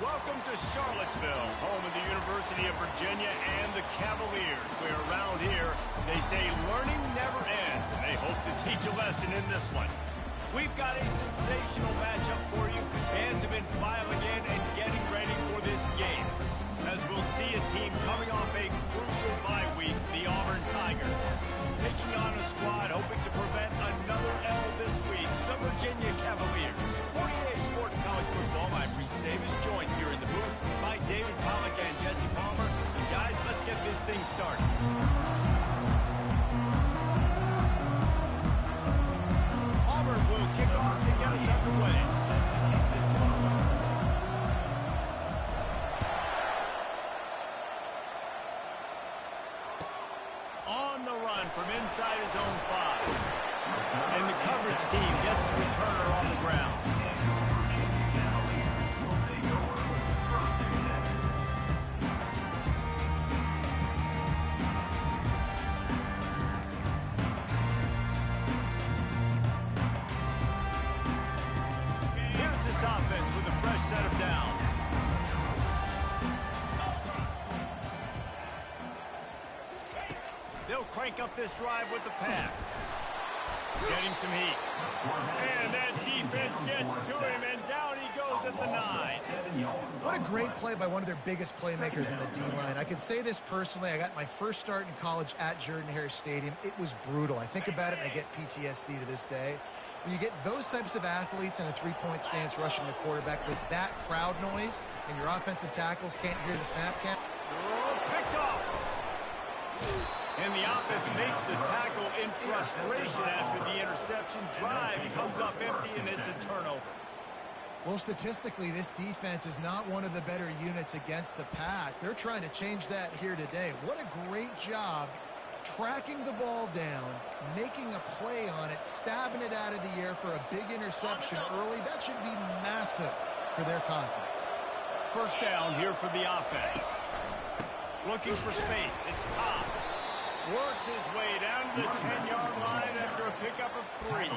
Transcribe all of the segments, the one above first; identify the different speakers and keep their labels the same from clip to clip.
Speaker 1: Welcome to Charlottesville, home of the University of Virginia and the Cavaliers, where around here they say learning never ends, and they hope to teach a lesson in this one. We've got a sensational matchup for you. Fans have been filing in and getting ready for this game, as we'll see a team coming off a crucial bye week, the Auburn Tigers, taking on a squad hoping to prevent another L this week, the Virginia Cavaliers. 48 Sports College Football, I'm Reese Davis, joined here in the booth by David Pollack and Jesse Palmer. And guys, let's get this thing started. Auburn will kick off to get us underway. On the run from inside his own 5. And the coverage team gets to return her on the ground. Here's this offense with a fresh set of downs. They'll crank up this drive with the pass. Getting some heat. And that defense gets to him, and down he goes at the 9.
Speaker 2: What a great play by one of their biggest playmakers in the D-line. I can say this personally. I got my first start in college at Jordan-Hare Stadium. It was brutal. I think about it, and I get PTSD to this day. When you get those types of athletes in a three-point stance rushing the quarterback with that crowd noise, and your offensive tackles can't hear the snap count.
Speaker 1: Picked off. And the offense makes the tackle in frustration after the interception. Drive comes up empty, and it's a turnover.
Speaker 2: Well, statistically, this defense is not one of the better units against the pass. They're trying to change that here today. What a great job tracking the ball down, making a play on it, stabbing it out of the air for a big interception early. That should be massive for their confidence.
Speaker 1: First down here for the offense. Looking for space. It's Cobb. Works his way down to the 10-yard line after a pickup of 3.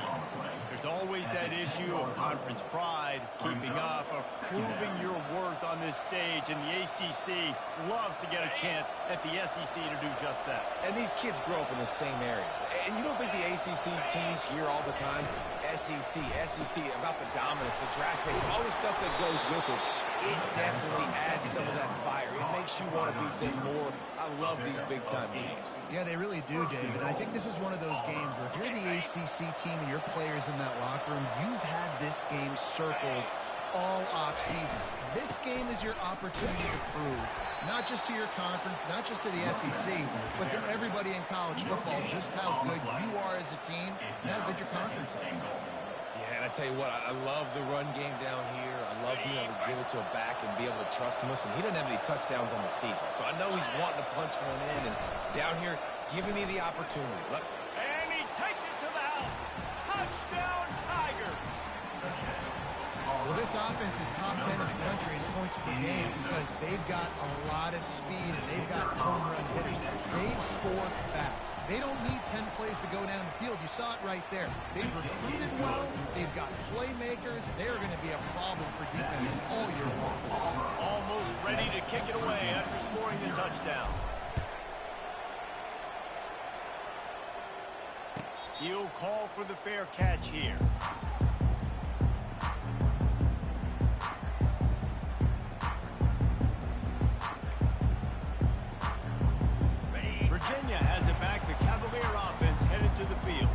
Speaker 1: There's always that issue of conference pride, keeping up, of proving your worth on this stage, and the ACC loves to get a chance at the SEC to do just that.
Speaker 3: And these kids grow up in the same area. And you don't think the ACC teams hear all the time, SEC, about the dominance, the draft picks, all the stuff that goes with it. It definitely adds some of that fire. It makes you want to beat them more. I love these big-time games.
Speaker 2: Yeah, they really do, David. I think this is one of those games where if you're the ACC team and your players in that locker room, you've had this game circled all off-season. This game is your opportunity to prove, not just to your conference, not just to the SEC, but to everybody in college football, just how good you are as a team and how good your conference is.
Speaker 3: And I tell you what, I love the run game down here. I love being able to give it to a back and be able to trust him. Listen, he doesn't have any touchdowns on the season, so I know he's wanting to punch one in. And down here, giving me the opportunity. Look.
Speaker 1: And he takes it to the house. Touchdown, Tigers.
Speaker 2: Well, this offense is top 10 in the country in points per game because they've got a lot of speed and they've got home run hitters. They score fast. They don't need 10 plays to go down the field. You saw it right there. They've recruited well. They've got playmakers. They're going to be a problem for defenses all year long.
Speaker 1: Almost ready to kick it away after scoring the touchdown. He'll call for the fair catch here. Virginia has it back. The Cavalier offense headed to the field.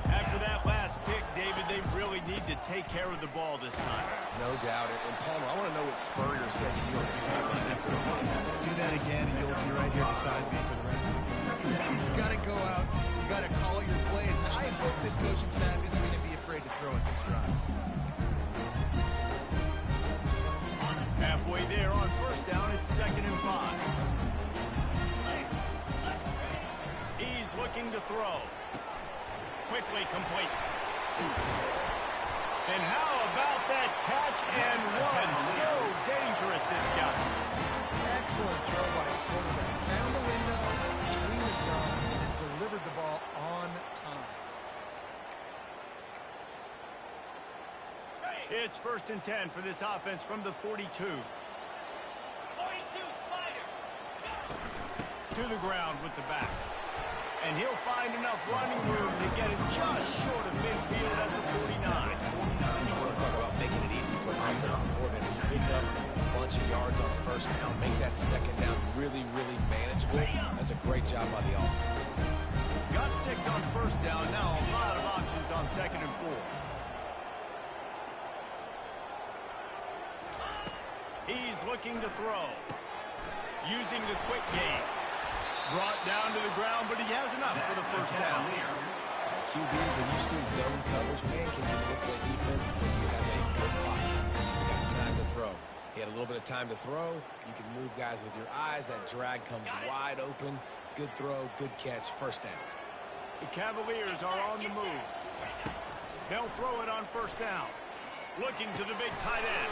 Speaker 1: After that last pick, David, they really need to take care of the ball this time.
Speaker 3: No doubt. And Palmer, I want to know what Spurrier said to you on the sideline after the game.
Speaker 2: Do that again, and you'll be right here beside me for the rest of the game. You've got to go out. You've got to call your plays. And I hope this coaching staff isn't going to be afraid to throw at this drive.
Speaker 1: Halfway there on first down, it's 2nd and 5. He's looking to throw. Quickly complete. And how about that catch and run? So dangerous, this guy.
Speaker 2: Excellent throw by the quarterback. Found the window between the zones and delivered the ball on time.
Speaker 1: It's 1st and 10 for this offense from the 42. to the ground with the back. And he'll find enough running room to get it just short of midfield at the 49.
Speaker 3: You want to talk about making it easy for an offensive coordinator. You pick up a bunch of yards on first down, make that second down really, really manageable. That's a great job by the offense.
Speaker 1: Got 6 on first down. Now a lot of options on 2nd and 4. He's looking to throw. Using the quick game. Brought down to the ground, but he has enough for the first down.
Speaker 3: QBs, when you see zone coverage, man, can you manipulate defense when you have a good pocket? You got time to throw. He had a little bit of time to throw. You can move guys with your eyes. That drag comes wide open. Good throw, good catch, first down.
Speaker 1: The Cavaliers are on the move. They'll throw it on first down. Looking to the big tight end.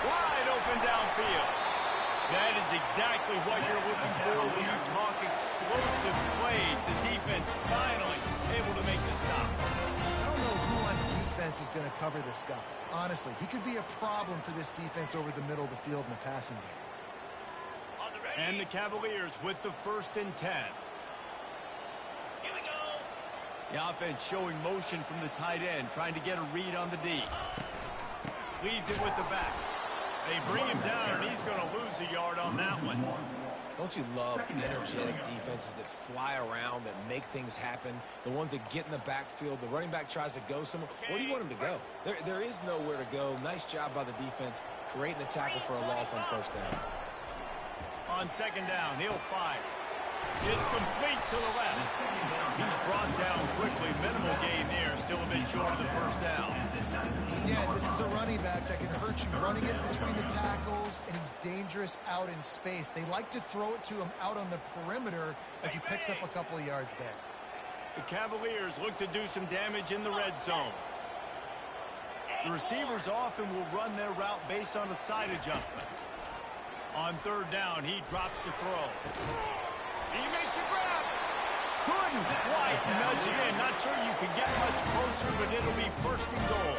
Speaker 1: Wide open downfield. That is exactly what you're looking for when you talk explosive plays. The defense finally able to make the stop.
Speaker 2: I don't know who on defense is going to cover this guy. Honestly, he could be a problem for this defense over the middle of the field in the passing game.
Speaker 1: And the Cavaliers with the 1st and 10. The offense showing motion from the tight end, trying to get a read on the D. Leaves it with the back. They bring him down, and he's going to lose a yard on that one.
Speaker 3: Don't you love energetic defenses that fly around, that make things happen? The ones that get in the backfield, the running back tries to go somewhere. Where do you want him to go? There is nowhere to go. Nice job by the defense, creating the tackle for a loss on first down.
Speaker 1: On 2nd down, he'll fire. It's complete to the left. He's brought down quickly. Minimal gain there. Still a bit short of the first down.
Speaker 2: Yeah, this is a running back that can hurt you running it between the tackles, and he's dangerous out in space. They like to throw it to him out on the perimeter as he picks up a couple of yards there.
Speaker 1: The Cavaliers look to do some damage in the red zone. The receivers often will run their route based on a side adjustment. On 3rd down, he drops to throw. He makes a grab. Couldn't quite nudge it in. Not sure you can get much closer, but it'll be 1st and goal.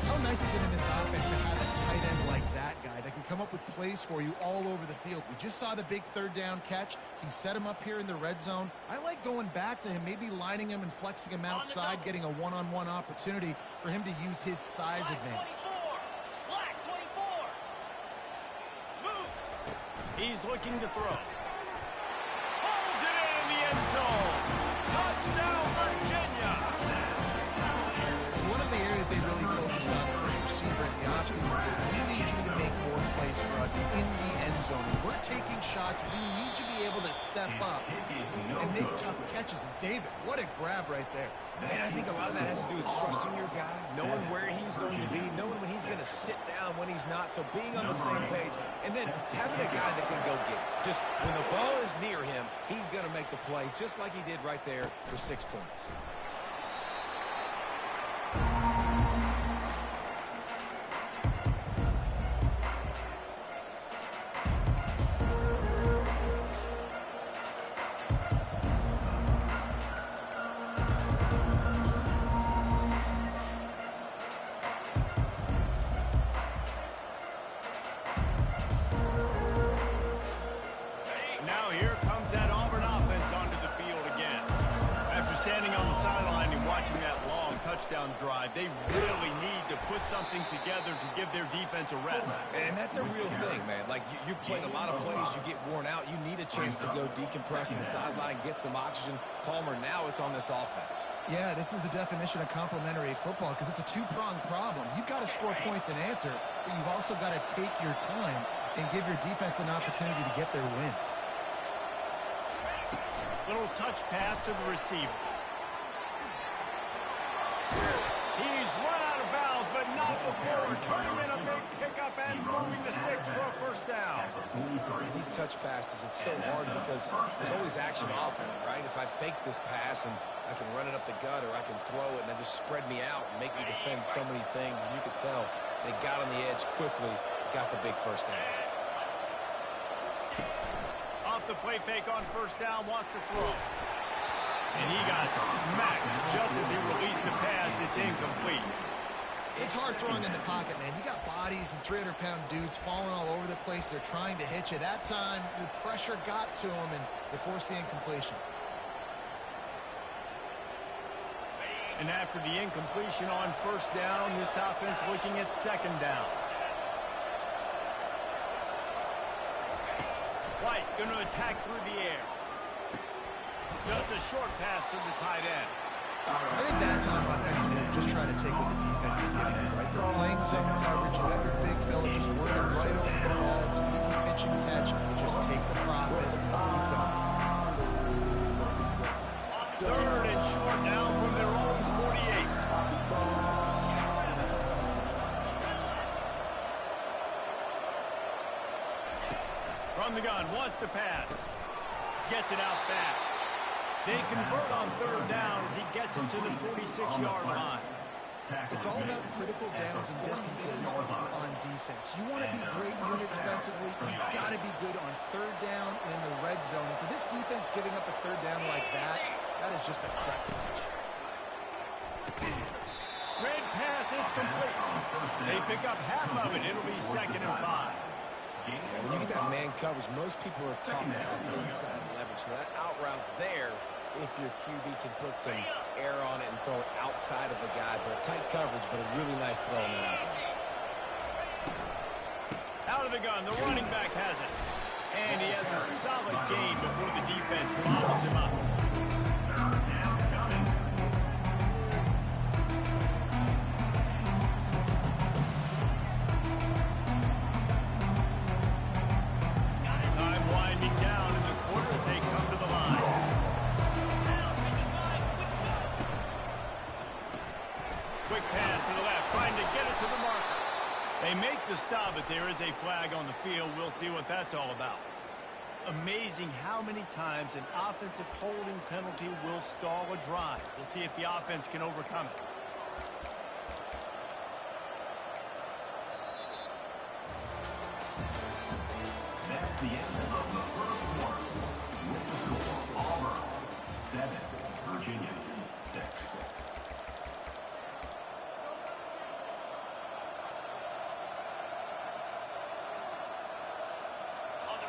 Speaker 2: How nice is it in this offense to have a tight end like that guy that can come up with plays for you all over the field? We just saw the big 3rd down catch. He set him up here in the red zone. I like going back to him, maybe lining him and flexing him outside, getting a one-on-one opportunity for him to use his size advantage.
Speaker 1: Black 24. Moves. He's looking to throw. Pulls it in the end zone. Touchdown, Virginia.
Speaker 2: One of the areas they really focused on was receiver in the offseason is we need you to make more plays for us in the end zone. When we're taking shots, we need you to be able to step up and make tough catches. And David, what a grab right there.
Speaker 3: And I think a lot of that has to do with trusting your guy, knowing where he's going to be, knowing when he's going to sit down, when he's not. So being on the same page, and then having a guy that can go get it. Just when the ball is near him, he's going to make the play, just like he did right there for 6 points.
Speaker 1: Drive. They really need to put something together to give their defense a rest.
Speaker 3: And that's a real thing, man. Like, you played a lot of plays, you get worn out, you need a chance to go decompress on the sideline, get some oxygen. Palmer, now it's on this offense.
Speaker 2: Yeah, this is the definition of complementary football because it's a two-pronged problem. You've got to score points and answer, but you've also got to take your time and give your defense an opportunity to get their win.
Speaker 1: Little touch pass to the receiver. He's run out of bounds, but not before turning in a big pickup and moving the sticks for a first down.
Speaker 3: And these touch passes, it's so hard because there's always action off of it, right? If I fake this pass and I can run it up the gut or I can throw it and it just spread me out and make me defend so many things. And you could tell they got on the edge quickly, got the big first down.
Speaker 1: Off the play fake on first down, wants to throw. And he got smacked just as he released the pass. It's incomplete.
Speaker 2: It's hard throwing in the pocket, man. You got bodies and 300-pound dudes falling all over the place. They're trying to hit you. That time, the pressure got to them, and they forced the incompletion.
Speaker 1: And after the incompletion on first down, this offense looking at second down. White going to attack through the air. Just a short pass to the tight end.
Speaker 2: I think that time offensively, just try to take what the defense is giving you, right? They're playing zone coverage. You got your big fella just working right over the ball. It's an easy pitch and catch. Just take the profit. Let's keep going.
Speaker 1: Third and short now from their own 48. From the gun, wants to pass. Gets it out fast. They convert on third down as he gets it to the 46-yard line.
Speaker 2: It's all about critical downs and distances on defense. You want to be great unit defensively, you've got to be good on third down and in the red zone. And for this defense giving up a third down like that, that is just a crack pitch.
Speaker 1: Great pass, it's complete. They pick up half of it. It'll be 2nd and 5.
Speaker 3: Yeah, when you get that man coverage, most people are taught to have inside leverage. So that out route's there if your QB can put some air on it and throw it outside of the guy. But tight coverage, but a really nice throw on that out.
Speaker 1: Out of the gun, the running back has it. And he has a solid gain before the defense bobbles him up. They make the stop, but there is a flag on the field. We'll see what that's all about. Amazing how many times an offensive holding penalty will stall a drive. We'll see if the offense can overcome it.
Speaker 4: That's the end of the first quarter. With the score, Auburn 7, Virginia 6.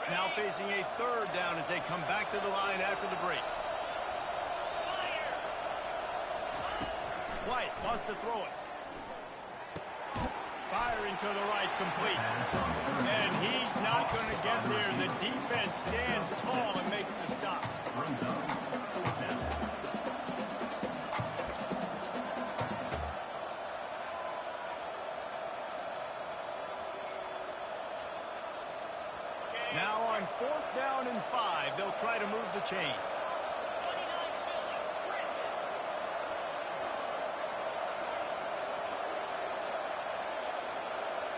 Speaker 1: Now facing a third down as they come back to the line after the break. White wants to throw it. Firing to the right, complete. And he's not going to get there. The defense stands tall and makes the stop. Now on 4th down and 5, they'll try to move the chains.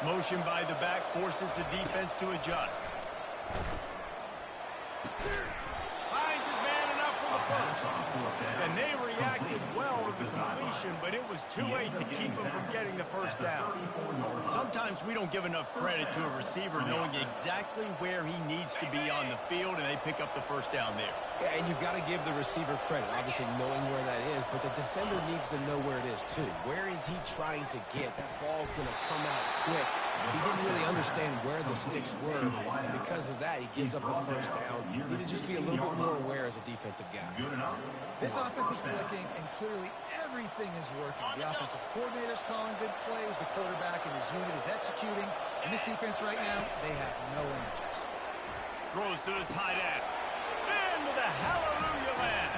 Speaker 1: Motion by the back forces the defense to adjust. Finds his man enough for the first. And they reacted well to the completion, but it was too late to keep him from getting the first down. Sometimes we don't give enough credit to a receiver knowing exactly where he needs to be on the field, and they pick up the first down there.
Speaker 3: Yeah, and you've got to give the receiver credit, obviously knowing where that is, but the defender needs to know where it is too. Where is he trying to get? That ball's going to come out quick. He didn't really understand where the sticks were, and because of that, he gives up the first down. You need to just be a little bit more aware as a defensive guy.
Speaker 2: This offense is clicking, and clearly everything is working. The offensive coordinator's calling good plays, the quarterback and his unit is executing, and this defense right now, they have no answers.
Speaker 1: Throws to the tight end. Into the hallelujah land.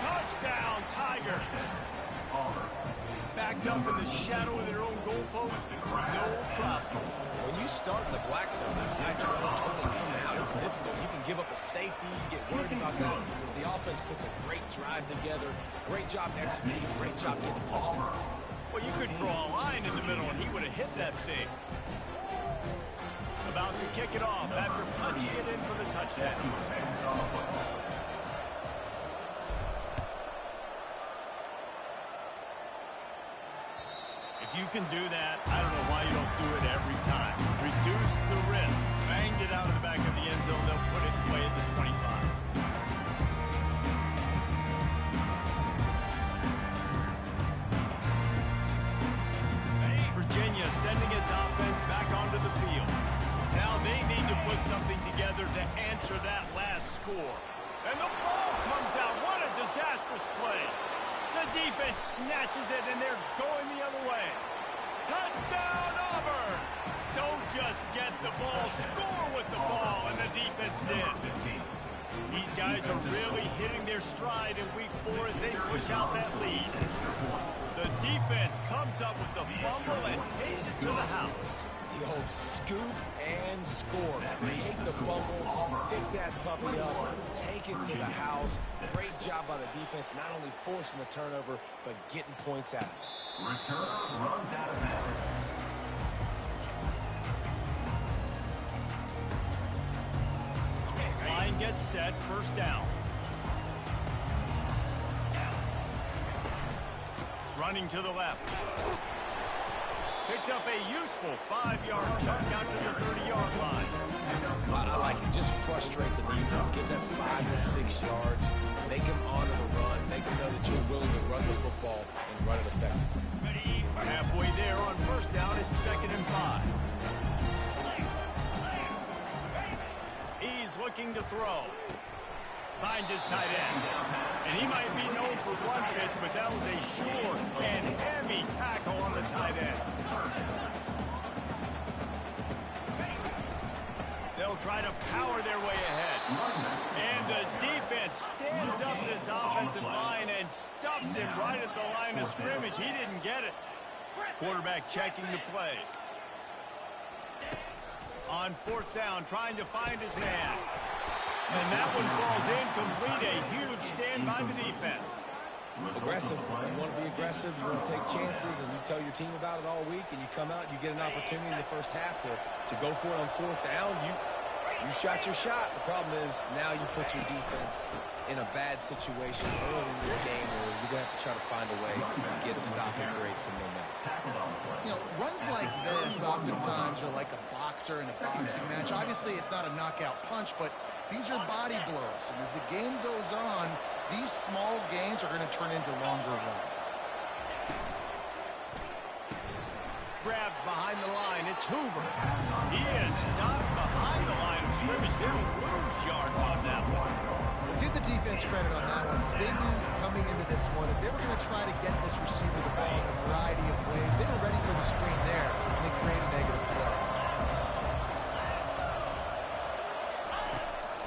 Speaker 1: Touchdown, Tiger. Backed up in the shadow of their own goalpost, no problem.
Speaker 3: When you start in the black zone inside your own 20 coming out, it's difficult. You can give up a safety, you get worried about that. The offense puts a great drive together, great job executing, great job getting a touchdown.
Speaker 1: Well, you could draw a line in the middle, and he would have hit that thing. About to kick it off after punching it in for the touchdown. If you can do that, I don't know why you don't do it every time. Reduce the risk. Banged it out of the back of the end zone. They'll put it in play at the 25. answer that last score. And the ball comes out. What a disastrous play. The defense snatches it, and they're going the other way. Touchdown, Auburn! Don't just get the ball, score with the ball, and the defense did. These guys are really hitting their stride in week 4 as they push out that lead. The defense comes up with the fumble and takes it to the house.
Speaker 3: The old scoop and score. Create the fumble, pick that puppy up, take it to the house. Great job by the defense, not only forcing the turnover, but getting points out of it.
Speaker 4: Returner runs out of bounds.
Speaker 1: Line gets set, first down. Running to the left. Picks up a useful 5-yard chunk out to the 30-yard line.
Speaker 3: I like it. Just frustrate the defense. Get that 5 to 6 yards. Make them honor the run. Make them know that you're willing to run the football and run it effectively.
Speaker 1: Halfway there on first down, it's 2nd and 5. He's looking to throw. Finds his tight end. And he might be known for run fits, but that was a sure and heavy tackle on the tight end. They'll try to power their way ahead. And the defense stands up this offensive line and stuffs him right at the line of scrimmage. He didn't get it. Quarterback checking the play. On 4th down, trying to find his man. And that one falls incomplete. A huge stand by the defense.
Speaker 3: Aggressive. You want to be aggressive. You want to take chances, and you tell your team about it all week, and you come out and you get an opportunity in the first half to go for it on 4th down. You shot your shot. The problem is now you put your defense in a bad situation early in this game where you're going to have to try to find a way to get a stop and create some momentum.
Speaker 2: You know, runs like this oftentimes are like a boxer in a boxing match. Obviously, it's not a knockout punch, but these are body blows. And as the game goes on, these small gains are going to turn into longer runs.
Speaker 1: Grabbed behind the line. It's Hoover. He is stopped behind the line of scrimmage. They'll lose yards on that one.
Speaker 2: Well, give the defense credit on that one, because they knew coming into this one that they were going to try to get this receiver the ball in a variety of ways. They were ready for the screen there, and they created a negative play.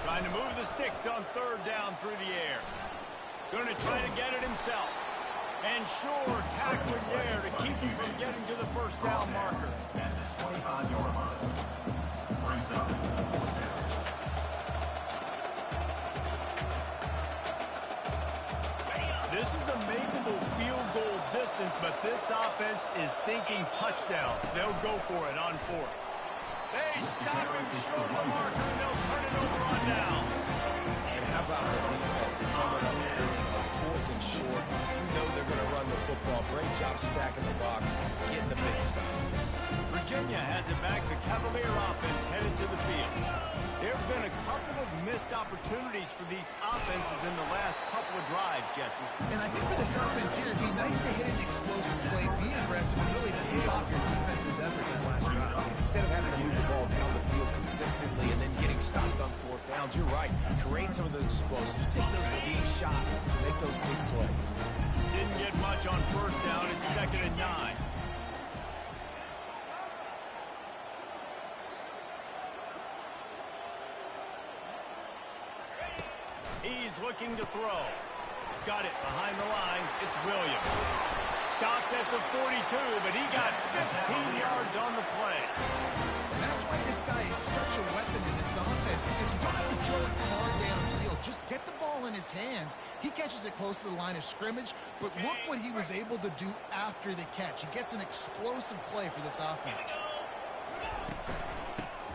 Speaker 1: Trying to move the sticks on 3rd down through the air. Going to try to get it himself. And sure, tackling there to keep him from getting to the first down marker.
Speaker 4: At the 25-yard line. Brings up 4th down.
Speaker 1: This is a makeable field goal distance, but this offense is thinking touchdowns. They'll go for it on 4th. They stop him short of the marker, and they'll turn it over on down.
Speaker 3: And how about the defense coming up with a 4th and short? You know they're going to run the football. Great job stacking the box, getting the big stop.
Speaker 1: Virginia has it back. The Cavalier offense headed to the field. There have been a couple of missed opportunities for these offenses in the last couple of drives, Jesse.
Speaker 2: And I think for this offense here, it'd be nice to hit an explosive play, be aggressive, and really pay off your defense's effort that last drive.
Speaker 3: And instead of having to move the ball down the field consistently and then getting stopped on 4th downs, you're right. Create some of those explosives. Take those deep shots. Make those big plays.
Speaker 1: Didn't get much on 1st down. It's 2nd and 9. He's looking to throw. Got it behind the line. It's Williams. Stopped at the 42, but he got 15 yards on the play.
Speaker 2: And that's why this guy is such a weapon in this offense, because you don't have to throw it far downfield. Just get the ball in his hands. He catches it close to the line of scrimmage, but look what he was able to do after the catch. He gets an explosive play for this offense.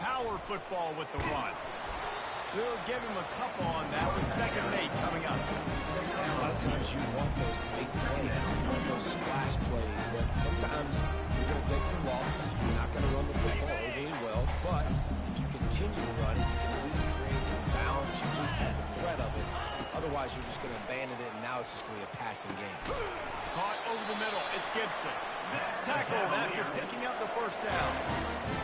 Speaker 1: Power football with the run. We'll give him a couple on that with 2nd and 8 coming up.
Speaker 3: A lot of times you want those big plays, you want those splash plays, but sometimes you're going to take some losses. You're not going to run the football overly well, but if you continue to run it, you can at least create some balance. You at least have the threat of it. Otherwise, you're just going to abandon it, and now it's just going to be a passing game.
Speaker 1: caught over the middle. It's Gibson. Tackled after picking up the first down.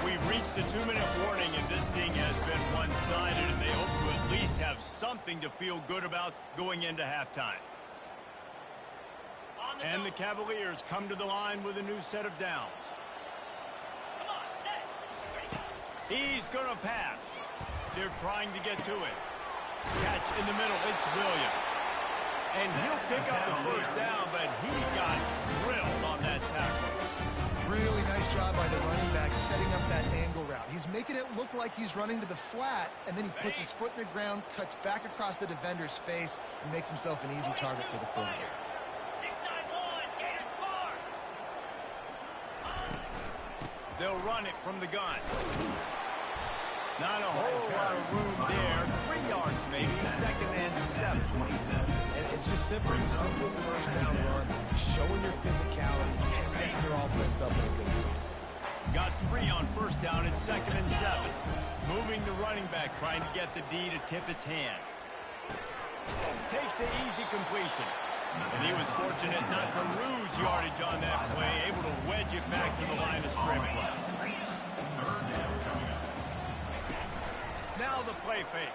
Speaker 1: We've reached the 2-minute warning, and this thing has been one-sided, and they hope to at least have something to feel good about going into halftime. And the Cavaliers come to the line with a new set of downs. He's going to pass. They're trying to get to it. Catch in the middle. It's Williams. And he'll pick up the first down, but he got drilled on that tackle.
Speaker 2: Really nice job by the running back setting up that angle route. He's making it look like he's running to the flat, and then he puts his foot in the ground, cuts back across the defender's face, and makes himself an easy target for the quarterback.
Speaker 1: They'll run it from the gun. Not a whole lot of room there. 3 yards maybe, 2nd and 7.
Speaker 3: And it's just simple first down run, showing your physicality, setting your offense up in a good spot.
Speaker 1: Got 3 on first down and 2nd and 7. Moving the running back, trying to get the D to tip its hand. Takes the easy completion. And he was fortunate not to lose yardage on that play, able to wedge it back to the line of scrimmage. Now the play fake.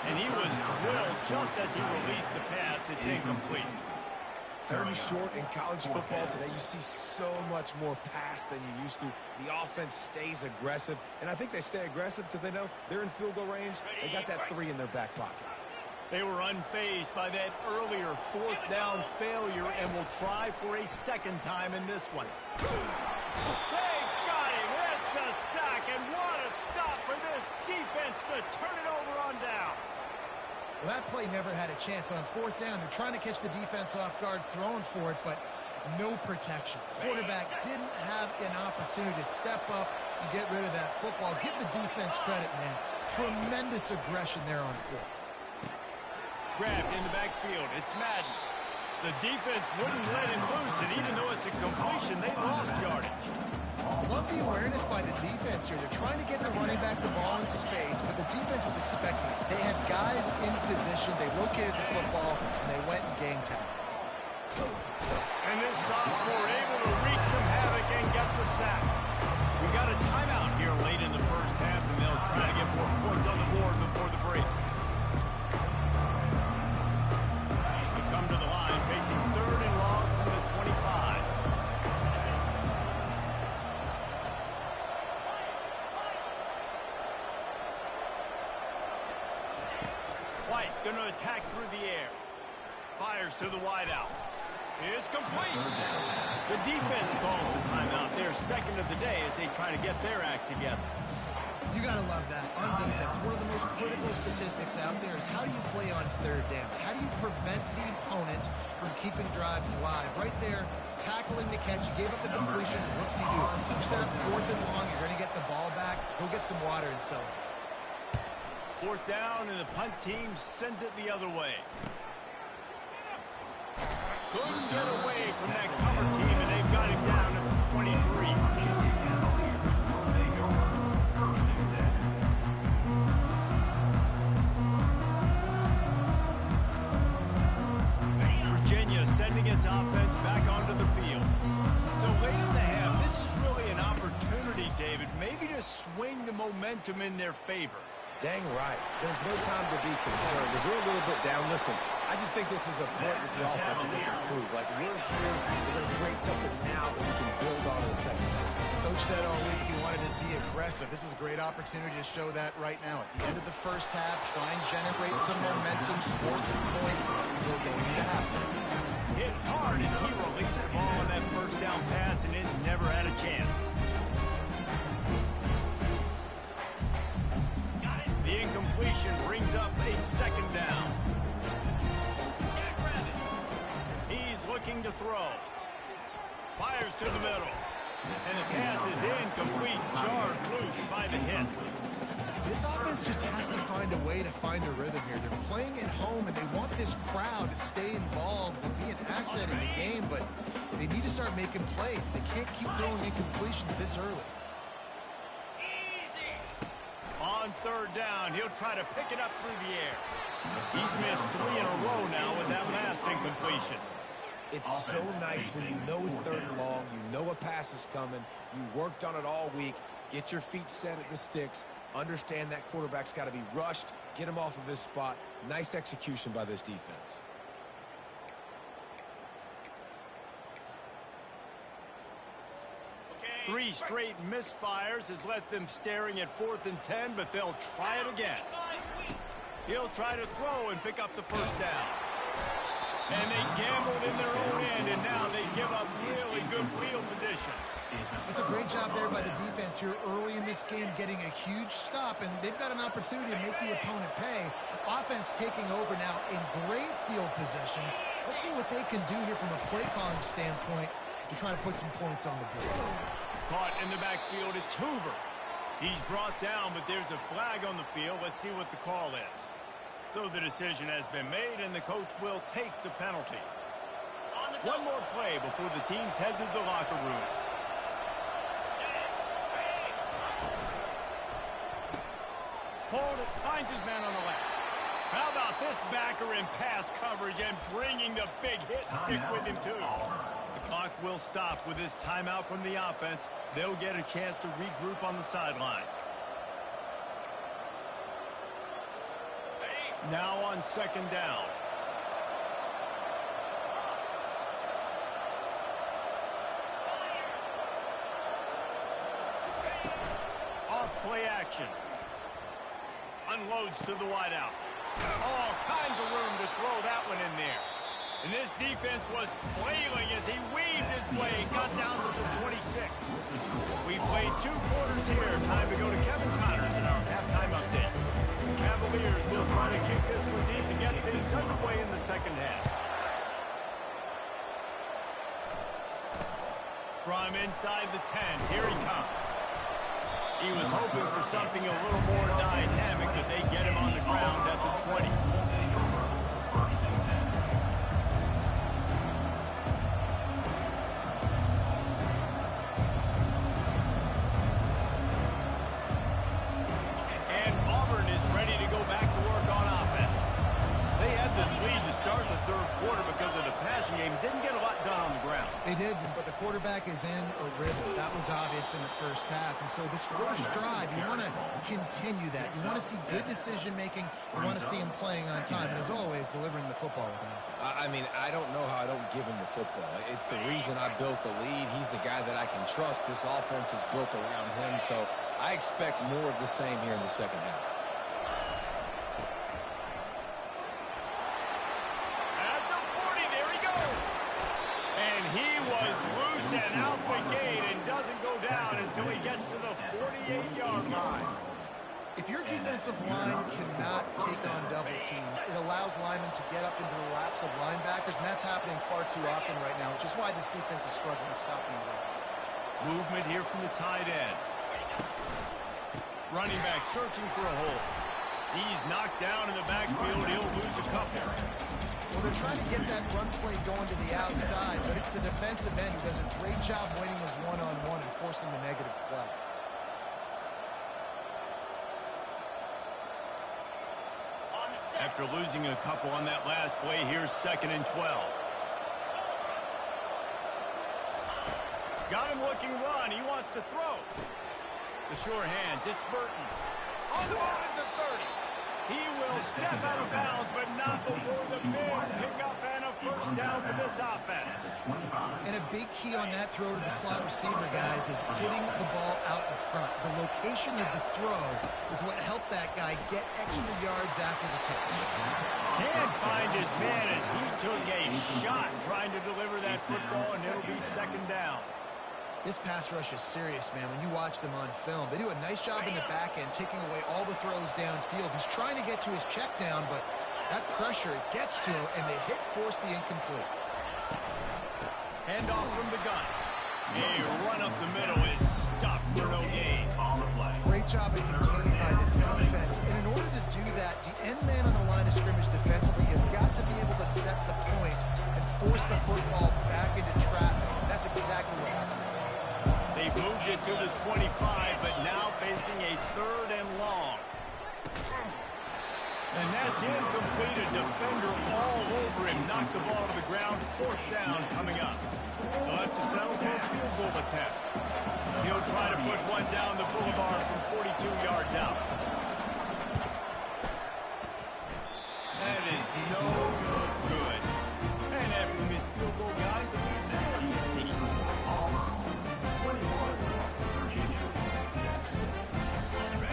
Speaker 1: And he was drilled just as he released the pass. It's incomplete.
Speaker 3: 3rd and short in college football today. You see so much more pass than you used to. The offense stays aggressive, and I think they stay aggressive because they know they're in field goal range. They got that 3 in their back pocket.
Speaker 1: They were unfazed by that earlier 4th down failure and will try for a 2nd time in this one. They got him. It's a sack, and what a stop for this defense to turn it over on down.
Speaker 2: Well, that play never had a chance. On 4th down, they're trying to catch the defense off guard, throwing for it, but no protection. Quarterback didn't have an opportunity to step up and get rid of that football. Give the defense credit, man. Tremendous aggression there on 4th.
Speaker 1: Grabbed in the backfield. It's Madden. The defense wouldn't let him loose, and even though it's a completion, they lost yardage.
Speaker 2: Love the awareness by the defense here. They're trying to get the running back the ball in space, but the defense was expecting it. They had guys in position. They located the football, and they went and gang tackle.
Speaker 1: And this sophomore able to wreak some havoc and get the sack. We got a timeout here late in the first half, and they'll try to get more points on the board before the break. Come to the line, facing 3rd and long from the 25. White going to attack through the air. Fires to the wideout. It's complete. The defense calls the timeout. Their 2nd of the day as they try to get their act together.
Speaker 2: You got to love that. On defense, one of the most critical statistics out there is how do you play on 3rd down? How do you prevent the opponent from keeping drives alive? Right there, tackling the catch. You gave up the completion. What do? You set up 4th and long. You're going to get the ball back. Go get some water and celebrate.
Speaker 1: 4th down, and the punt team sends it the other way. Couldn't get away from that cover team, and they've got him down at the 23. Sending its offense back onto the field. So late in the half, this is really an opportunity, David, maybe to swing the momentum in their favor.
Speaker 3: Dang right. There's no time to be concerned. If we're a little bit down, listen, I just think this is a point that the offense can improve. Like, we're here, we're going to create something now that we can build on in the 2nd half.
Speaker 2: Coach said all week he wanted to be aggressive. This is a great opportunity to show that right now. At the end of the first half, try and generate some momentum, score some points before going into halftime.
Speaker 1: Hit hard as he released the ball on that first down pass, and it never had a chance. The incompletion brings up a 2nd down. He's looking to throw. Fires to the middle. And the pass is incomplete, jarred loose by the hit.
Speaker 2: This offense just has to find a way to find a rhythm here. They're playing at home, and they want this crowd to stay involved and be an asset in the game, but they need to start making plays. They can't keep throwing incompletions this early.
Speaker 1: On 3rd down, he'll try to pick it up through the air. He's missed 3 in a row now with that last incompletion.
Speaker 3: It's so nice when you know it's 3rd and long, you know a pass is coming, you worked on it all week, get your feet set at the sticks, understand that quarterback's got to be rushed, get him off of his spot. Nice execution by this defense.
Speaker 1: Three straight misfires has left them staring at 4th and 10, but they'll try it again. He'll try to throw and pick up the first down. And they gambled in their own end, and now they give up really good field position.
Speaker 2: It's a great job there by the defense here early in this game, getting a huge stop, and they've got an opportunity to make the opponent pay. Offense taking over now in great field possession. Let's see what they can do here from a play calling standpoint to try to put some points on the board.
Speaker 1: Caught in the backfield, it's Hoover. He's brought down, but there's a flag on the field. Let's see what the call is. So the decision has been made, and the coach will take the penalty. One more play before the teams head to the locker rooms. Hold it, finds his man on the left. How about this backer in pass coverage and bringing the big hit stick with him, too. The clock will stop with this timeout from the offense. They'll get a chance to regroup on the sideline. Now on 2nd down. Off play action. Unloads to the wideout. All kinds of room to throw that one in there. And this defense was flailing as he weaved his way and got down to the 26. We played 2 quarters here. Time to go to Kevin Connors in our halftime update. The Cavaliers will try to kick this one deep to get things underway in the 2nd half. From inside the 10, here he comes. He was hoping for something a little more dynamic, but they get him on the ground at the 20. And Auburn is ready to go back to work on offense. They had this lead to start the 3rd quarter because of the passing game. Didn't get a lot done on the ground.
Speaker 2: They did, but the quarterback is in a rhythm. That was obvious in the 1st half. And so this first drive, you want to continue that. You want to see good decision-making. You want to see him playing on time. And as always, delivering the football with that.
Speaker 3: I mean, I don't know how I don't give him the football. It's the reason I built the lead. He's the guy that I can trust. This offense is built around him. So I expect more of the same here in the 2nd half.
Speaker 1: And out the gate and doesn't go down until he gets to the 48-yard line.
Speaker 2: If your defensive line cannot take on double teams, it allows linemen to get up into the laps of linebackers, and that's happening far too often right now, which is why this defense is struggling stopping the run.
Speaker 1: Movement here from the tight end. Running back searching for a hole. He's knocked down in the backfield. He'll lose a couple.
Speaker 2: Well, they're trying to get that run play going to the outside, but it's the defensive end who does a great job winning his one-on-one and forcing the negative play.
Speaker 1: After losing a couple on that last play, here's 2nd and 12. Got him looking run. He wants to throw. The sure hands. It's Burton. On the move at the 30. He will step out of bounds, but not before the big pickup and a first down for this offense.
Speaker 2: And a big key on that throw to the slot receiver, guys, is putting the ball out in front. The location of the throw is what helped that guy get extra yards after the catch.
Speaker 1: Can't find his man as he took a shot trying to deliver that football, and it'll be 2nd down.
Speaker 2: This pass rush is serious, man. When you watch them on film, they do a nice job in the back end, taking away all the throws downfield. He's trying to get to his check down, but that pressure gets to him, and they hit force the incomplete.
Speaker 1: Handoff from the gun. A run up the middle is stopped for no gain.
Speaker 2: Great job at containing by this defense. And in order to do that, the end man on the line of scrimmage defensively has got to be able to set the point and force the football back into traffic. That's exactly what happened.
Speaker 1: They've moved it to the 25, but now facing a 3rd and long. And that's incomplete. A defender all over him. Knocked the ball to the ground. 4th down coming up. They'll have to settle for a field goal attempt. He'll try to put one down the boulevard from 42 yards out. That is no good. And after this field goal, guys, the lead stands.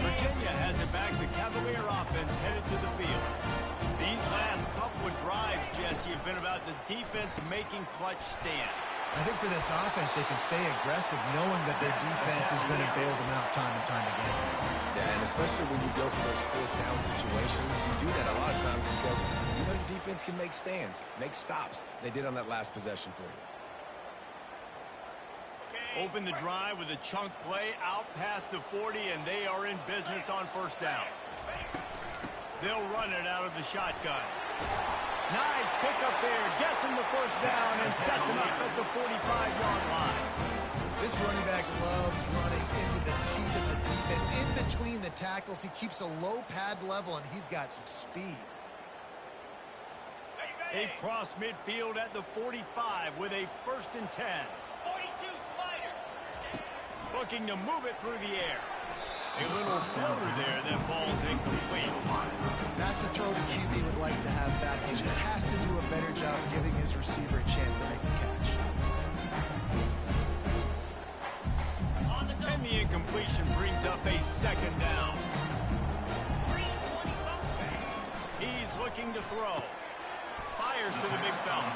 Speaker 1: Virginia has it back. The Cavalier offense headed to the field. These last couple of drives, Jesse, have been about the defense making clutch stand.
Speaker 2: I think for this offense, they can stay aggressive knowing that their defense is going to bail them out time and time again.
Speaker 3: Yeah, and especially when you go for those 4th down situations, you do that a lot of times because you know your defense can make stands, make stops. They did on that last possession for you.
Speaker 1: Open the drive with a chunk play out past the 40, and they are in business on 1st down. They'll run it out of the shotgun. Nice pickup there. Gets him the 1st down and sets him up at the 45-yard line.
Speaker 2: This running back loves running into the teeth of the defense. In between the tackles, he keeps a low pad level, and he's got some speed.
Speaker 1: They cross midfield at the 45 with a 1st and 10.
Speaker 5: 42 Spider.
Speaker 1: Looking to move it through the air. A little floater there that falls incomplete.
Speaker 2: That's a throw the QB would like to have back. He just has to do a better job giving his receiver a chance to make the catch.
Speaker 1: And the incompletion brings up a 2nd down. He's looking to throw. Fires to the big fella.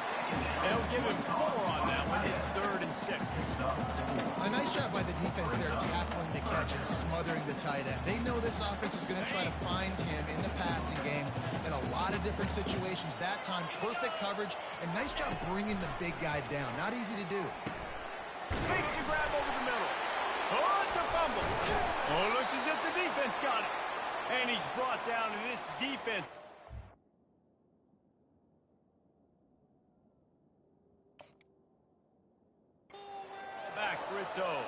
Speaker 1: They'll give him 4 on that one. It's 3rd and 6.
Speaker 2: A nice job by the defense there, tackling the catch and smothering the tight end. They know this offense is going to try to find him in the passing game in a lot of different situations. That time, perfect coverage, and nice job bringing the big guy down. Not easy to do.
Speaker 1: Makes a grab over the middle. Oh, it's a fumble. Oh, looks as if the defense got it. And he's brought down to this defense. Back for its own.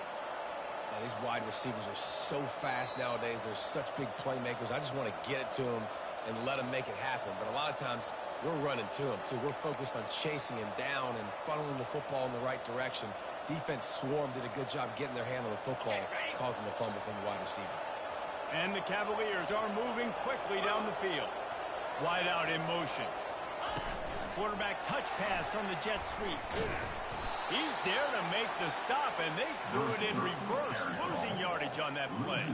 Speaker 3: Now, these wide receivers are so fast nowadays. They're such big playmakers. I just want to get it to them and let them make it happen. But a lot of times, we're running to them, too. We're focused on chasing him down and funneling the football in the right direction. Defense swarm did a good job getting their hand on the football, causing the fumble from the wide receiver.
Speaker 1: And the Cavaliers are moving quickly down the field. Wide out in motion. Quarterback touch pass on the jet sweep. He's there to make the stop, and they threw it in reverse, losing yardage on that play.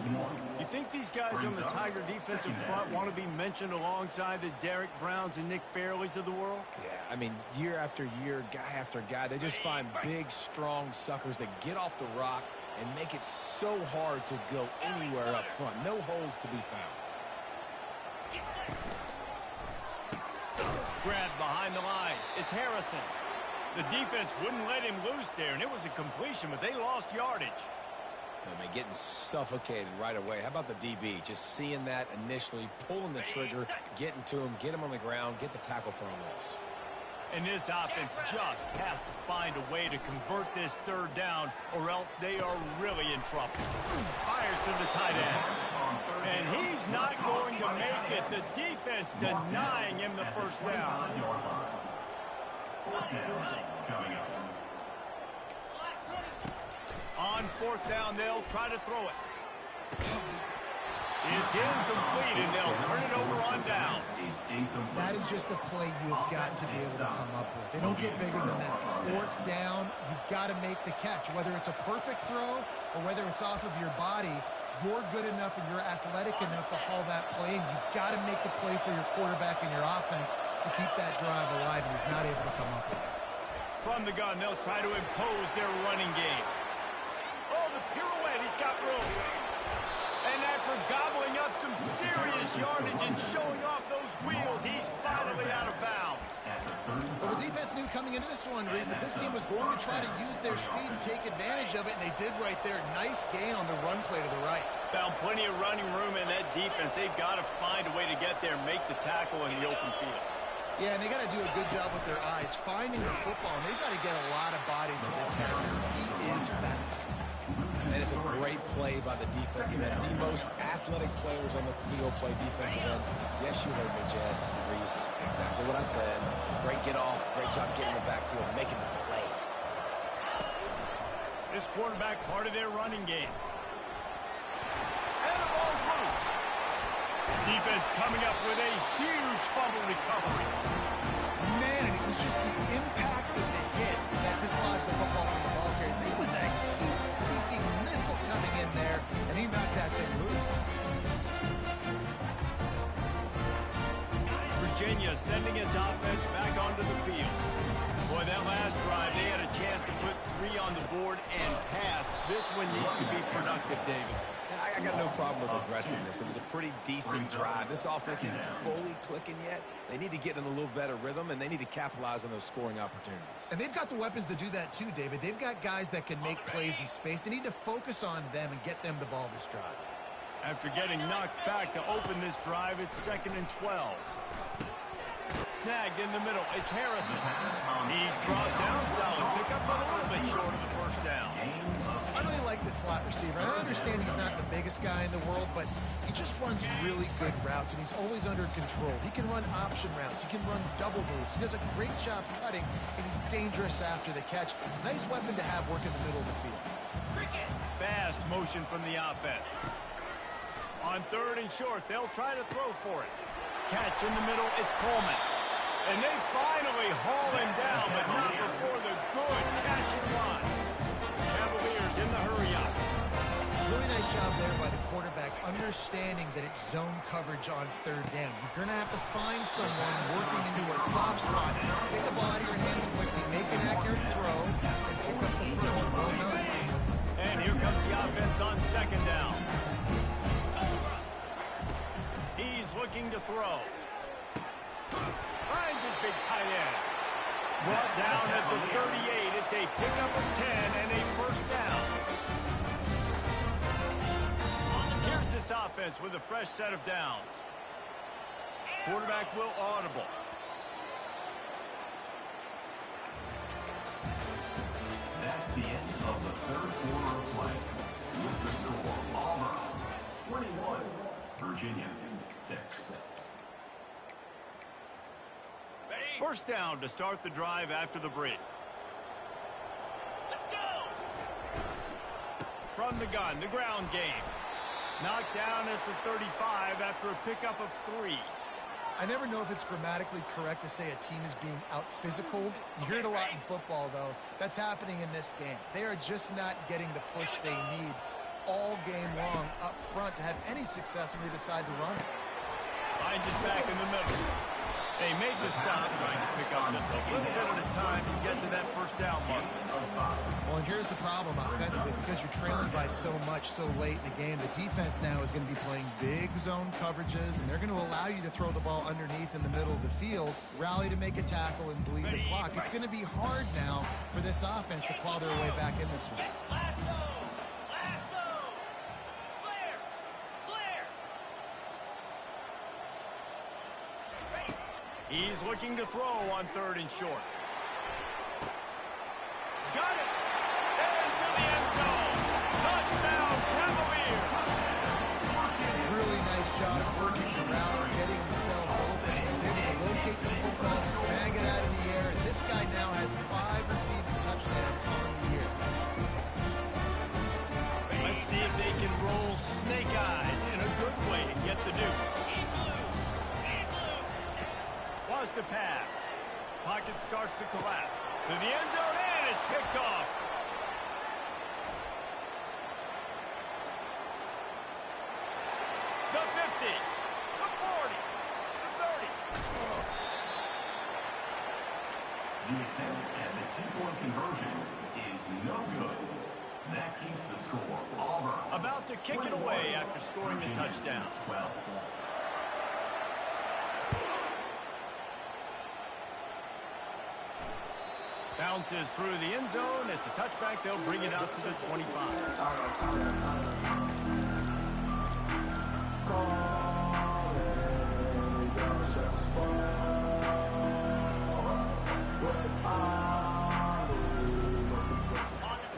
Speaker 1: You think these guys on the Tiger defensive front want to be mentioned alongside the Derek Browns and Nick Fairleys of the world?
Speaker 3: Yeah, I mean, year after year, guy after guy, they just find big, strong suckers that get off the rock and make it so hard to go anywhere up front. No holes to be found.
Speaker 1: Grabbed behind the line. It's Harrison. The defense wouldn't let him loose there, and it was a completion, but they lost yardage.
Speaker 3: I mean, getting suffocated right away. How about the DB? Just seeing that initially, pulling the trigger, getting to him, get him on the ground, get the tackle for a loss.
Speaker 1: And this offense just has to find a way to convert this 3rd down, or else they are really in trouble. Fires to the tight end. And he's not going to make it. The defense denying him the 1st down. On 4th down, they'll try to throw it. It's incomplete, and they'll turn it over on down.
Speaker 2: That is just a play you have got to be able to come up with. They don't get bigger than that. 4th down, you've got to make the catch. Whether it's a perfect throw or whether it's off of your body, you're good enough and you're athletic enough to haul that play, and you've got to make the play for your quarterback and your offense to keep that drive alive, and he's not able to come up with it.
Speaker 1: From the gun, they'll try to impose their running game. Oh, the pirouette, he's got room. And after gobbling up some serious yardage and showing off those wheels, he's finally out of bounds.
Speaker 2: Well, the defense knew coming into this one, Reese, that this team was going to try to use their speed and take advantage of it, and they did right there. Nice gain on the run play to the right.
Speaker 1: Found plenty of running room in that defense. They've got to find a way to get there and make the tackle in the open field.
Speaker 2: Yeah, and they got to do a good job with their eyes, finding the football, and they've got to get a lot of bodies to this guy because he is fast.
Speaker 3: And it's a great play by the defensive end. The most athletic players on the field play defensive end. Yes, you heard me, Jess. Reese, exactly what I said. Great get off. Great job getting the backfield, making the play.
Speaker 1: This quarterback part of their running game. And the ball's loose. Defense coming up with a huge fumble recovery.
Speaker 2: Man, it was just the impact of the hit that dislodged the football from the ball carrier. It was a heat-seeking missile coming in there, and he knocked that thing loose.
Speaker 1: Virginia sending its offense back onto the field. Boy, that last drive, they had a chance to put 3 on the board and pass. This one needs to be productive, David.
Speaker 3: I got no problem with aggressiveness. It was a pretty decent drive. This offense isn't fully clicking yet. They need to get in a little better rhythm, and they need to capitalize on those scoring opportunities.
Speaker 2: And they've got the weapons to do that too, David. They've got guys that can make plays in space. They need to focus on them and get them the ball this drive.
Speaker 1: After getting knocked back to open this drive, it's 2nd and 12. Snagged in the middle. It's Harrison. He's brought down solid. Pick up a little bit short of the first down.
Speaker 2: I really like this slot receiver. I understand he's not the biggest guy in the world, but he just runs really good routes, and he's always under control. He can run option routes. He can run double moves. He does a great job cutting, and he's dangerous after the catch. Nice weapon to have work in the middle of the field.
Speaker 1: Fast motion from the offense. On 3rd and short, they'll try to throw for it. Catch in the middle, it's Coleman. And they finally haul him down, but not before the good catch and run. Cavaliers in the hurry-up.
Speaker 2: Really nice job there by the quarterback, understanding that it's zone coverage on 3rd down. You're going to have to find someone working into a soft spot. Get the ball out of your hands quickly, make an accurate throw, and pick up the first. Well done.
Speaker 1: And here comes the offense on 2nd down. He's looking to throw. Finds his big tight end. Brought down at the 38. It's a pickup of 10 and a first down. Here's this offense with a fresh set of downs. Quarterback will audible.
Speaker 4: That's the end of the 3rd quarter of play. With the score, Auburn 21, Virginia 6.
Speaker 1: First down to start the drive after the break.
Speaker 5: Let's go!
Speaker 1: From the gun, the ground game. Knocked down at the 35 after a pickup of 3.
Speaker 2: I never know if it's grammatically correct to say a team is being out-physicaled. You hear it a lot in football, though. That's happening in this game. They are just not getting the push they need all game long up front to have any success when they decide to run it.
Speaker 1: Finds it back in the middle. They made the stop, trying to pick up just a little bit at a time to get to that first down mark.
Speaker 2: Well, and here's the problem offensively. Because you're trailing by so much so late in the game, the defense now is going to be playing big zone coverages, and they're going to allow you to throw the ball underneath in the middle of the field, rally to make a tackle, and bleed the clock. It's going to be hard now for this offense to claw their way back in this one.
Speaker 5: Lasso! Lasso! Flare! Flare!
Speaker 1: He's looking to throw on 3rd and short. Got it! Into the end zone! Touchdown, Cavaliers!
Speaker 2: Really nice job working the route and getting himself open. He was able to locate the football, snag it out of the air, and this guy now has 5 receiving touchdowns on the year.
Speaker 1: Let's see if they can roll snake eyes in a good way and get the deuce. Was to pass. Pocket starts to collapse. To the end zone and is picked off. The 50. The 40. The 30.
Speaker 4: The attempt at the 2-point conversion is no good. That keeps the score. Auburn
Speaker 1: About to kick it away after scoring the touchdown.
Speaker 4: 12.
Speaker 1: Bounces through the end zone. It's a touchback. They'll bring it out to the 25.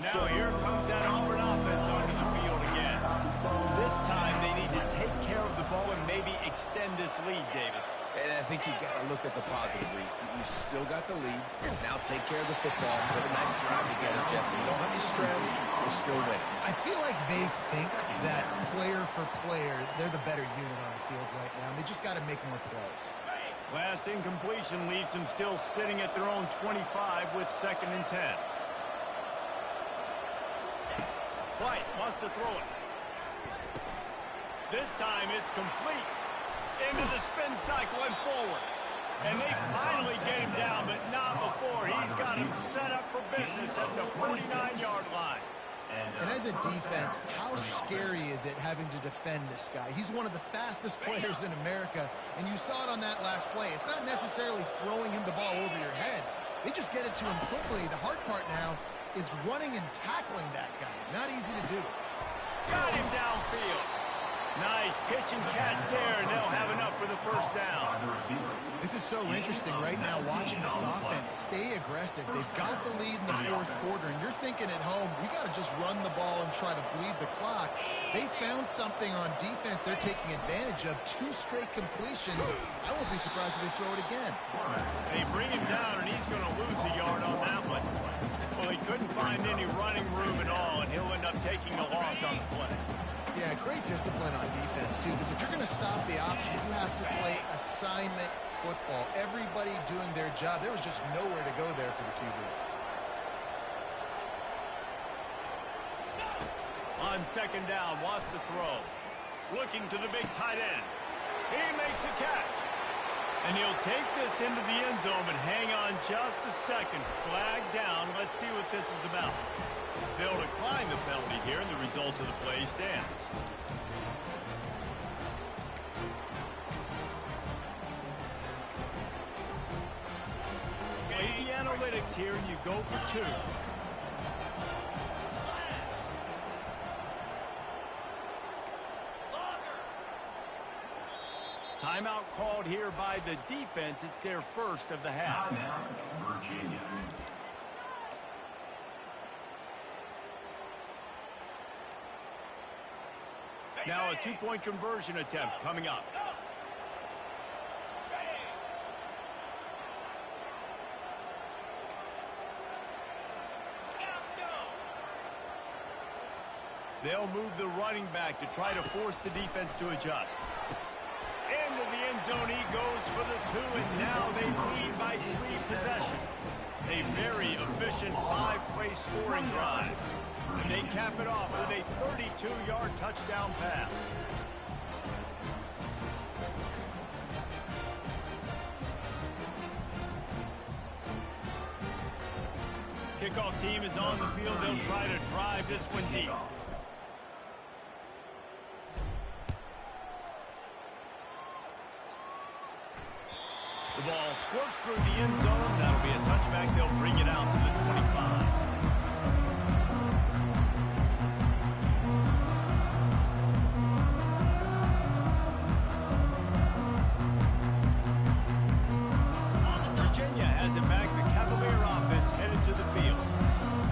Speaker 1: Now here comes that Auburn offense on this lead, David.
Speaker 3: And I think you got to look at the positive, Reese. You still got the lead. Now take care of the football. Put a nice drive together, Jesse. You don't have to stress. You're still winning.
Speaker 2: I feel like they think that player for player, they're the better unit on the field right now. They just got to make more plays.
Speaker 1: Last incompletion leaves them still sitting at their own 25 with 2nd and 10. White wants to throw it. This time it's complete. Into the spin cycle and forward. And they finally get him down, but not before. He's got him set up for business at the 49-yard line.
Speaker 2: And as a defense, how scary is it having to defend this guy? He's one of the fastest players in America, and you saw it on that last play. It's not necessarily throwing him the ball over your head. They just get it to him quickly. The hard part now is running and tackling that guy. Not easy to do.
Speaker 1: Got him downfield. Nice pitch and catch there, and they'll have enough for the first down.
Speaker 2: This is so interesting right now watching this offense stay aggressive. They've got the lead in the 4th quarter, and you're thinking at home, we got to just run the ball and try to bleed the clock. They found something on defense they're taking advantage of. 2 straight completions. I won't be surprised if they throw it again.
Speaker 1: They bring him down, and he's going to lose a yard on that one. Well, he couldn't find any running room at all, and he'll end up taking a loss on the play.
Speaker 2: Yeah, great discipline on defense, too, because if you're going to stop the option, you have to play assignment football. Everybody doing their job. There was just nowhere to go there for the QB.
Speaker 1: On 2nd down, wants to throw. Looking to the big tight end. He makes a catch. And he'll take this into the end zone, but hang on just a second. Flag down. Let's see what this is about. They'll decline the penalty here, and the result of the play stands. Play the analytics here, and you go for 2. Timeout called here by the defense. It's their first of the half.
Speaker 4: Virginia.
Speaker 1: Now a 2-point conversion attempt coming up. They'll move the running back to try to force the defense to adjust. Into the end zone he goes for the 2, and now they lead by 3 possessions. A very efficient 5-play scoring drive. And they cap it off with a 32-yard touchdown pass. Kickoff team is on the field. They'll try to drive this one deep. The ball squirts through the end zone. That'll be a touchback. They'll bring it out to the 25. Virginia has it back. The Cavalier offense headed to the field.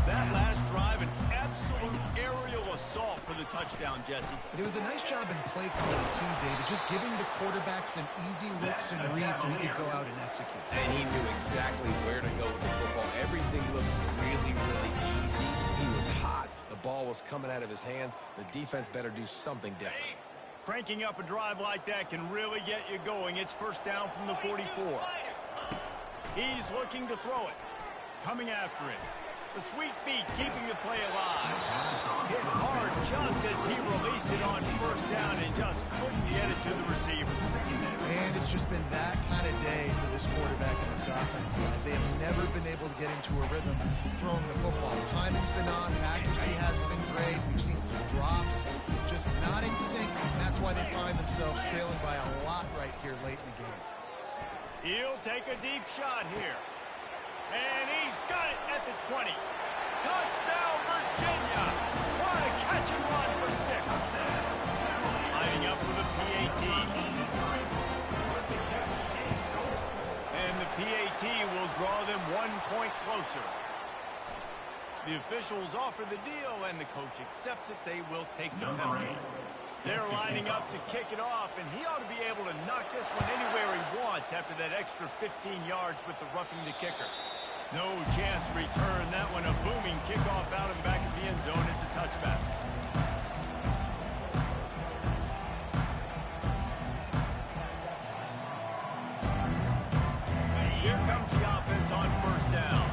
Speaker 1: That last drive, an absolute aerial assault for the touchdown, Jesse.
Speaker 2: But it was a nice job in play calling, too, David. Just giving the quarterback some easy looks and reads so he could go out and execute.
Speaker 3: And he knew exactly where to go with the football. Everything looked really, really easy. He was hot. The ball was coming out of his hands. The defense better do something different.
Speaker 1: Cranking up a drive like that can really get you going. It's first down from the 44. He's looking to throw it. Coming after it. The sweet feet keeping the play alive. Hit hard just as he released it on first down and just couldn't get it to the receiver.
Speaker 2: And it's just been that kind of day for this quarterback and this offense, guys. They have never been able to get into a rhythm throwing the football. Timing's been off. Accuracy hasn't been great. We've seen some drops. Just not in sync. And that's why they find themselves trailing by a lot right here late in the game.
Speaker 1: He'll take a deep shot here. And he's got it at the 20. Touchdown, Virginia! What a catch and run for 6. Lining up with a PAT. And the PAT will draw them 1 point closer. The officials offer the deal, and the coach accepts it. They will take the penalty. They're lining up to kick it off, and he ought to be able to knock this one anywhere he wants after that extra 15 yards with the roughing the kicker. No chance to return that one. A booming kickoff out of the back of the end zone. It's a touchback. Here comes the offense on first down.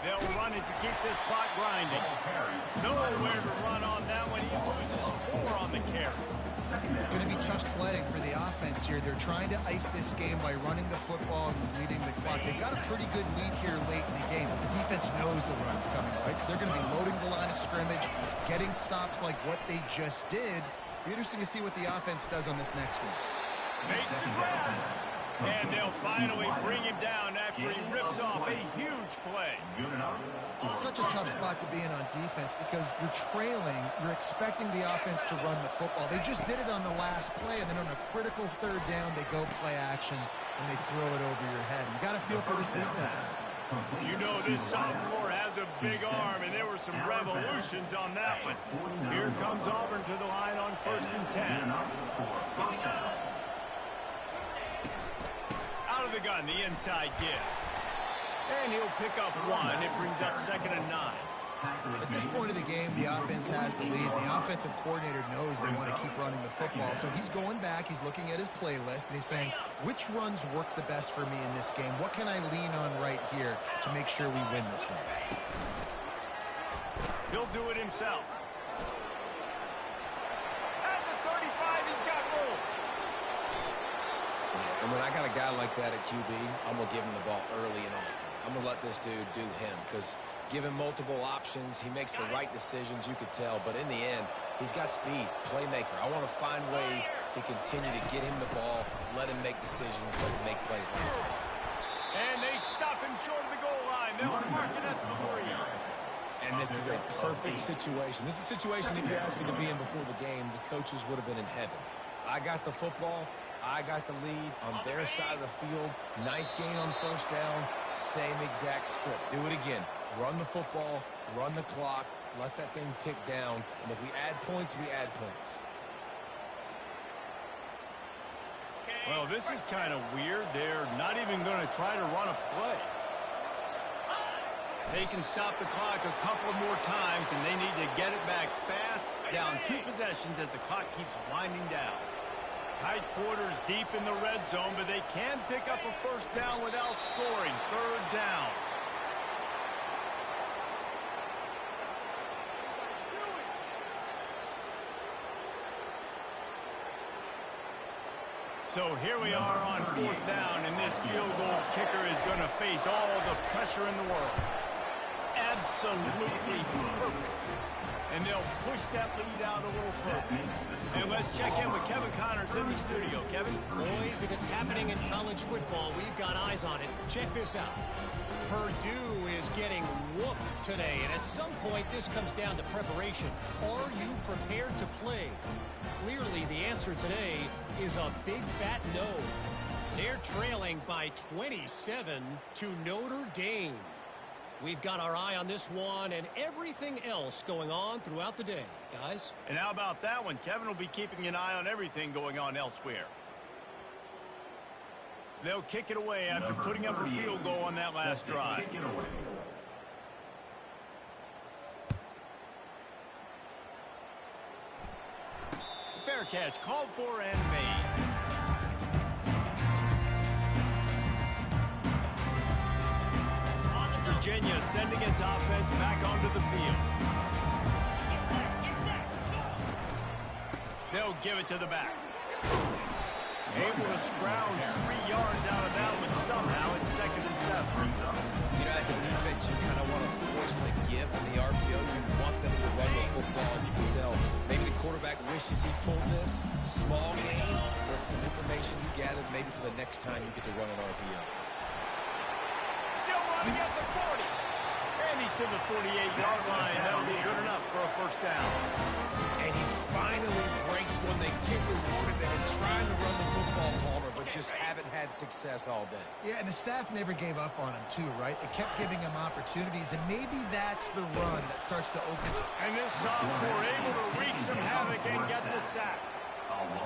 Speaker 1: They'll run it to keep this clock grinding. Nowhere to run on that one. He loses 4 on the carry.
Speaker 2: It's going to be tough sledding for the offense here. They're trying to ice this game by running the football and leading the clock. They've got a pretty good lead here late in the game, but the defense knows the run's coming, right? So they're going to be loading the line of scrimmage, getting stops like what they just did. Be interesting to see what the offense does on this next one.
Speaker 1: Makes the grab. And they'll finally bring him down after he rips off a huge play.
Speaker 2: It's such a tough spot to be in on defense because you're trailing. You're expecting the offense to run the football. They just did it on the last play, and then on a critical third down, they go play action, and they throw it over your head. You got to feel for this defense.
Speaker 1: You know this sophomore has a big arm, and there were some revolutions on that one. Here comes Auburn to the line on 1st and 10. Out of the gun, the inside give. And he'll pick up 1. It brings up 2nd and 9.
Speaker 2: At this point of the game, the offense has the lead. The offensive coordinator knows they want to keep running the football. So he's going back, he's looking at his playlist, and he's saying, which runs work the best for me in this game? What can I lean on right here to make sure we win this one?
Speaker 1: He'll do it himself. At the 35, he's got room.
Speaker 3: And when I got a guy like that at QB, I'm going to give him the ball early and often. I'm going to let this dude do him because give him multiple options. He makes the right decisions, you could tell. But in the end, he's got speed, playmaker. I want to find ways to continue to get him the ball, let him make decisions, let him make plays like this.
Speaker 1: And they stop him short of the goal line. They'll mark it at the 3.
Speaker 3: And this is a perfect situation. This is a situation, if you asked me to be in before the game, the coaches would have been in heaven. I got the football. I got the lead on their side of the field. Nice gain on first down. Same exact script. Do it again. Run the football, run the clock, let that thing tick down. And if we add points, we add points.
Speaker 1: Well, this is kind of weird. They're not even going to try to run a play. They can stop the clock a couple more times, and they need to get it back fast, down 2 possessions as the clock keeps winding down. Tight quarters deep in the red zone, but they can pick up a first down without scoring. 3rd down. So here we are on 4th down, and this field goal kicker is going to face all the pressure in the world. Absolutely perfect. And they'll push that lead out a little further. And let's check in with Kevin Connors in the studio. Kevin?
Speaker 6: Boys, if it's happening in college football, we've got eyes on it. Check this out. Purdue is getting whooped today, and at some point this comes down to preparation. Are you prepared to play? Clearly the answer today is a big fat no. They're trailing by 27 to Notre Dame. We've got our eye on this one and everything else going on throughout the day, guys.
Speaker 1: And how about that one? Kevin will be keeping an eye on everything going on elsewhere. They'll kick it away after putting up a field goal on that last drive. Fair catch called for and made. Virginia sending its offense back onto the field. They'll give it to the back. Able to scrounge 3 yards out of that one somehow. It's 2nd and 7.
Speaker 3: You know, as a defense, you kind of want to force the give on the RPO. You want them to run the football. You can tell maybe the quarterback wishes he pulled this. Small game, but some information you gathered maybe for the next time you get to run an RPO.
Speaker 1: Still running at the 40. And he's to the 48-yard line. That'll be good enough for a first down.
Speaker 3: And he finally breaks one. They get rewarded. They've been trying to run the football, Palmer, but just haven't had had success all day.
Speaker 2: Yeah, and the staff never gave up on him, too, right? They kept giving him opportunities, and maybe that's the run that starts to open.
Speaker 1: And this sophomore able to wreak some havoc and get the sack.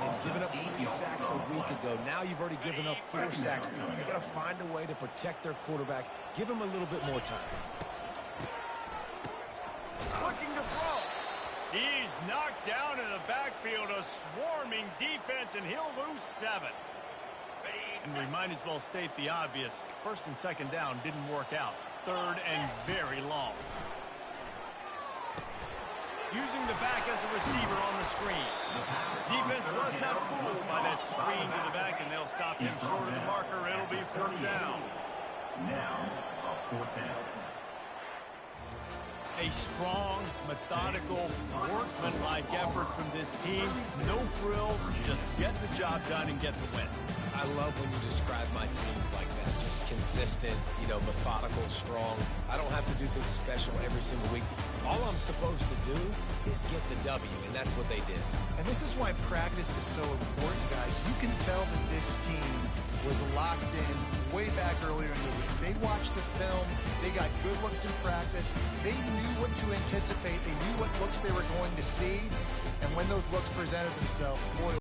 Speaker 3: They've given up 3 sacks a week ago. Now you've already given up 4 sacks. They got to find a way to protect their quarterback. Give him a little bit more time.
Speaker 1: Looking to throw. He's knocked down in the backfield, a swarming defense, and he'll lose 7. And we might as well state the obvious. First and second down didn't work out. Third and very long. Using the back as a receiver on the screen. Defense was not fooled by that screen to the back, and they'll stop him short of the marker. It'll be 4th down.
Speaker 4: Now, a 4th down.
Speaker 1: A strong, methodical, workmanlike effort from this team. No frills, just get the job done and get the win.
Speaker 3: I love when you describe my teams like that. Just consistent, methodical, strong. I don't have to do things special every single week. All I'm supposed to do is get the W, and that's what they did.
Speaker 2: And this is why practice is so important, guys. You can tell that this team was locked in way back earlier in the week. They watched the film. They got good looks in practice. They knew what to anticipate. They knew what looks they were going to see. And when those looks presented themselves, boy,